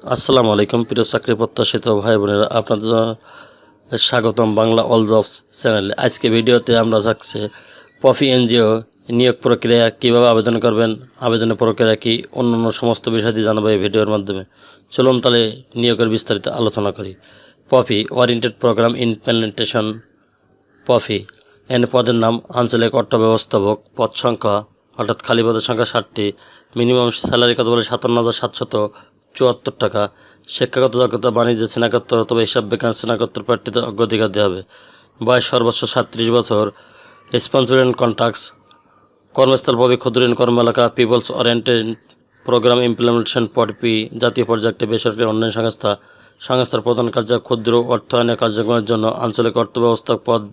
আসসালামু আলাইকুম প্রিয় চাকরি প্রত্যাশিত ভাই বোনেরা, আপনাদের স্বাগতম বাংলা অল জবস চ্যানেলে। আজকে ভিডিওতে আমরা থাকছে পপি এনজিও নিয়োগ প্রক্রিয়া কীভাবে আবেদন করবেন, আবেদনের প্রক্রিয়া কী, অন্যান্য সমস্ত বিষয় দিয়ে জানাবো এই ভিডিওর মাধ্যমে। চলুন তাহলে নিয়োগের বিস্তারিত আলোচনা করি। POPI oriented programme implementation. POPI পদের নাম আঞ্চলিক অর্থ ব্যবস্থাপক। পদ সংখ্যা অর্থাৎ খালি পদের সংখ্যা 60টি। মিনিমাম স্যালারি কত বলে 57,774 টাকা। শিক্ষাগত যোগ্যতা বাণিজ্য স্নাতকোত্তর অথবা হিসাব বিজ্ঞান স্নাতকোত্তর প্রার্থীদের অগ্রাধিকার দেওয়া হবে। বয়স সর্বোচ্চ 37 বছর। রেসপন্সিবিলিটি কন্ট্রাক্টস কর্মস্থল পপি ক্ষুদ্র ঋণ কর্ম এলাকা people's oriented programme implementation POPI জাতীয় পর্যায়ে একটি বেসরকারি অনলাইন সংস্থা। সংস্থার প্রধান কার্য ক্ষুদ্র অর্থায়নের কার্যক্রমের জন্য আঞ্চলিক অর্থ ব্যবস্থাপক পদ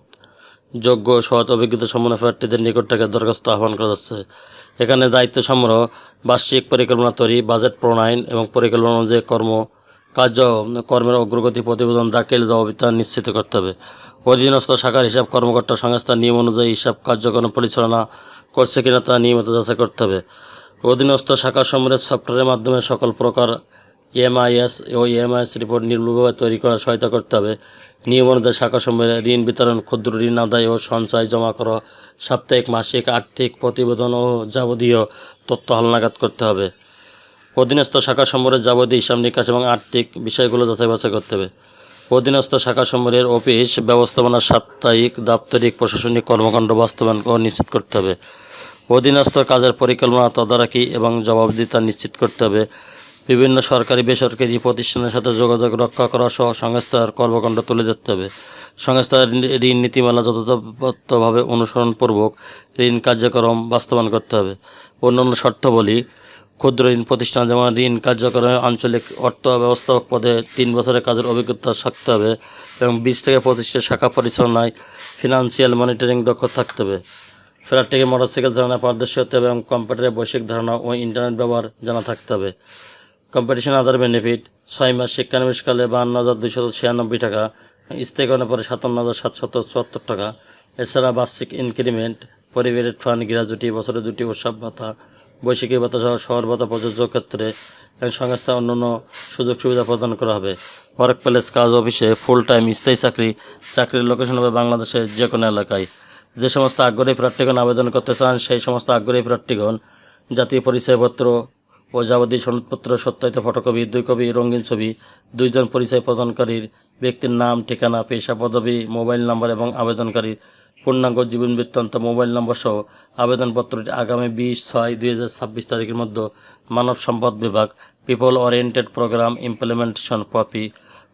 যোগ্য সহজ অভিজ্ঞতা সম্পন্ন প্রার্থীদের নিকট থেকে দরখাস্ত আহ্বান করা যাচ্ছে। এখানে দায়িত্ব সংগ্রহ, বার্ষিক পরিকল্পনা তৈরি, বাজেট প্রণয়ন এবং পরিকল্পনা অনুযায়ী কর্মের অগ্রগতি প্রতিবেদন দাখিল জবাবদিহিতা নিশ্চিত করতে হবে। অধীনস্থ শাখার হিসাব কর্মকর্তা সংস্থার নিয়ম অনুযায়ী হিসাব কার্যক্রম পরিচালনা করছে কিনা তা নিয়মিত যাচাই করতে হবে। অধীনস্থ শাখা সমূহের সফটওয়্যারের মাধ্যমে সকল প্রকার এমআইএস ও এমআইএস রিপোর্ট নির্ভুলভাবে তৈরি করার সহায়তা করতে হবে। নিয়ম অনুযায়ী শাখাসমূহের ঋণ বিতরণ, ক্ষুদ্র ঋণ আদায় ও সঞ্চয় জমা করা, সাপ্তাহিক মাসিক আর্থিক প্রতিবেদন ও যাবতীয় তথ্য হালনাগাদ করতে হবে। অধীনস্থ শাখাসমূহের যাবতীয় হিসাব নিকাশ এবং আর্থিক বিষয়গুলো যাচাই বাছাই করতে হবে। অধীনস্থ শাখাসমূহের অফিস ব্যবস্থাপনার সাপ্তাহিক দাপ্তরিক প্রশাসনিক কর্মকাণ্ড বাস্তবায়ন ও নিশ্চিত করতে হবে। অধীনস্থ কাজের পরিকল্পনা, তদারকি এবং জবাবদিহিতা নিশ্চিত করতে হবে। বিভিন্ন সরকারি বেসরকারি প্রতিষ্ঠানের সাথে যোগাযোগ রক্ষা করা সহ সংস্থার কর্মকাণ্ড তুলে ধরতে হবে। সংস্থার ঋণ নীতিমালা যথাযথভাবে অনুসরণপূর্বক ঋণ কার্যক্রম বাস্তবায়ন করতে হবে। অন্যান্য শর্তাবলী: ক্ষুদ্র ঋণ প্রতিষ্ঠান যেমন ঋণ কার্যক্রমে আঞ্চলিক অর্থ ব্যবস্থাপক পদে 3 বছরের কাজের অভিজ্ঞতা থাকতে হবে এবং 20 থেকে 25টি শাখা পরিচালনায় ফিনান্সিয়াল মনিটরিং দক্ষ থাকতে হবে। প্রার্থীকে মোটরসাইকেল চালানো পারদর্শী হতে হবে এবং কম্পিউটারের বৈশ্বিক ধারণা ও ইন্টারনেট ব্যবহার জানা থাকতে হবে। কম্পিটিশন আদার বেনিফিট: 6 মাস শিক্ষানবিশকালে 52,296 টাকা, স্থায়ীকরণের পরে 57,774 টাকা। এছাড়া বার্ষিক ইনক্রিমেন্ট, পরিবারের ফান্ড, গ্র্যাজুইটি, বছরে 2টি উৎসব ভাতা, বৈশাখী ভাতা সহ শহর ভাতা প্রযোজ্য ক্ষেত্রে এবং সংস্থা অন্যান্য সুযোগ সুবিধা প্রদান করা হবে। ওয়ার্ক প্লেস: কাজ অফিসে, ফুল টাইম স্থায়ী চাকরি। চাকরির লোকেশন হবে বাংলাদেশের যে কোনো এলাকায়। যে সমস্ত আগ্রহী প্রার্থীগণ আবেদন করতে চান সেই সমস্ত আগ্রহী প্রার্থীগণ জাতীয় পরিচয়পত্র ও যাবতীয় সনদপত্র সত্যায়িত ফটোকপি, 2 কপি রঙিন ছবি, 2 জন পরিচয় প্রদানকারীর ব্যক্তির নাম, ঠিকানা, পেশা, পদবি, মোবাইল নাম্বার এবং আবেদনকারীর পূর্ণাঙ্গ জীবন বৃত্তান্ত মোবাইল নম্বর সহ আবেদনপত্রটি আগামী 20/6/2026 তারিখের মধ্যে মানব সম্পদ বিভাগ, people oriented programme implementation POPI,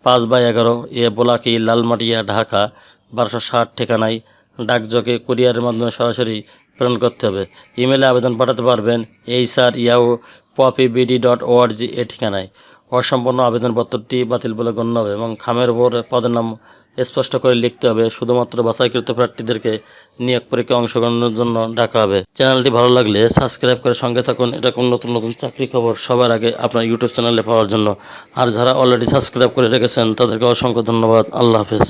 5/11 বোলাকি, লালমাটিয়া, ঢাকা 1260 ঠিকানায় ডাকযোগে কুরিয়ারের মাধ্যমে সরাসরি প্রেরণ করতে হবে। ইমেলে আবেদন পাঠাতে পারবেন hr@popibd.org এ ঠিকানায়। অসম্পূর্ণ আবেদনপত্রটি বাতিল বলে গণ্য হবে এবং খামের উপর পদের নাম স্পষ্ট করে লিখতে হবে। শুধুমাত্র বাছাইকৃত প্রার্থীদেরকে নিয়োগ পরীক্ষায় অংশগ্রহণের জন্য ডাকা হবে। চ্যানেলটি ভালো লাগলে সাবস্ক্রাইব করে সঙ্গে থাকুন এরকম নতুন নতুন চাকরি খবর সবার আগে আপনার ইউটিউব চ্যানেলে পাওয়ার জন্য। আর যারা অলরেডি সাবস্ক্রাইব করে রেখেছেন তাদেরকে অসংখ্য ধন্যবাদ। আল্লাহ হাফেজ।